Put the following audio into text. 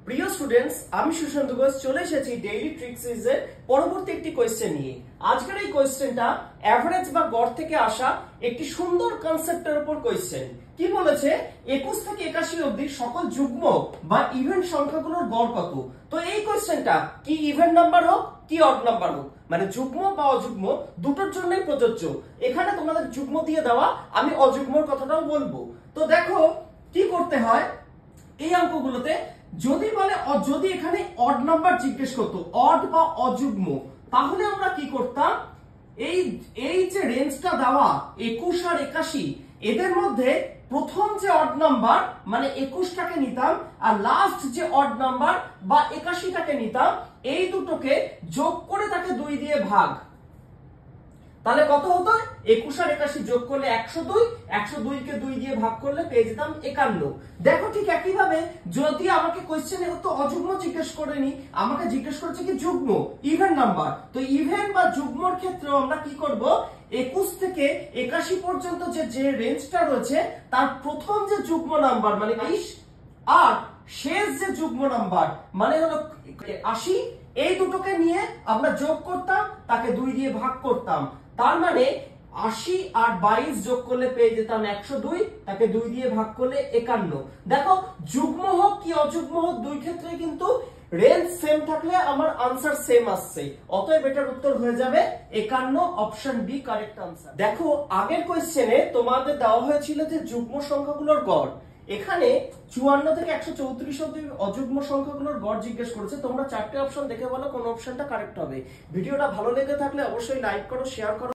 প্রিয় স্টুডেন্টস, আমি সুশান্ত ঘোষ চলে এসেছি ডেইলি ট্রিক সিরিজের পরবর্তী একটি কোয়েশ্চেন নিয়ে। আজকের এই কোয়েশ্চেনটা এভারেজ বা গড় থেকে আসা একটি সুন্দর কনসেপ্টের উপর কোয়েশ্চেন। কি বলেছে, 21 থেকে 81 অবধি সকল যুগ্ম বা ইভেন সংখ্যাগুলোর গড় কত। তো এই কোয়েশ্চেনটা কি ইভেন নাম্বার হোক কি অড নাম্বার হোক, মানে যুগ্ম বা অযুগ্ম দুটোর জন্যই প্রযোজ্য। এখানে তোমাদের যুগ্ম দিয়ে দেওয়া, আমি অযুগ্মর কথাটাও বলবো। তো দেখো কি করতে হয় এই অঙ্কগুলোতে। যদি বলে যদি এখানে অড নাম্বার জিজ্ঞেস করতো, অড বা অযুগ্ম, তাহলে আমরা কি করতাম, এই যে রেঞ্জটা দেওয়া 21 আর 81, এদের মধ্যে প্রথম যে অড নাম্বার মানে 21টাকে নিতাম, আর লাস্ট যে অড নাম্বার বা 81টাকে নিতাম। এই দুটোকে যোগ করে তাকে 2 দিয়ে ভাগ, তাহলে কত হতো, 21 আর 81 যোগ করলে 102, 102 কে 2 দিয়ে ভাগ করলে পেয়ে যেতাম 51। দেখো ঠিক একই ভাবে যদি আমাকে কোশ্চেনে তো অযুগ্ম জিজ্ঞেস করেনি, আমাকে জিজ্ঞেস করছে কি যুগ্ম, ইভেন নাম্বার। তো ইভেন বা যুগ্মর ক্ষেত্রে আমরা কি করব, 21 থেকে 81 পর্যন্ত যে রেঞ্জটা রয়েছে তার প্রথম যে যুগ্ম নাম্বার মানে 20 আর শেষ যে যুগ্ম নাম্বার মানে হলো 80, এই দুটোকে নিয়ে আমরা যোগ করতাম, তাকে 2 দিয়ে ভাগ করতাম। তার মানে 80 আর 22 যোগ করলে পেয়ে যেতাম 102, তাকে 2 দিয়ে ভাগ করলে 51। দেখো যুগ্ম হোক কি অযুগ্ম হোক দুই ক্ষেত্রে কিন্তু রেঞ্জ সেম থাকলে আমার আনসার সেম আসছে, অতএব এটার উত্তর হয়ে যাবে 51, অপশন বি কারেক্ট আনসার। দেখো আগের কোশ্চেনে তোমাদের দেওয়া হয়েছিল যে যুগ্ম সংখ্যাগুলোর গড়, এখানে 54 থেকে 134 অবধি অযুগ্ম সংখ্যাগুলোর গড় জিজ্ঞেস করেছে। তোমরা চারটে অপশন দেখে বলো কোন অপশনটা কারেক্ট হবে। ভিডিওটা ভালো লেগে থাকলে অবশ্যই লাইক করো, শেয়ার করো।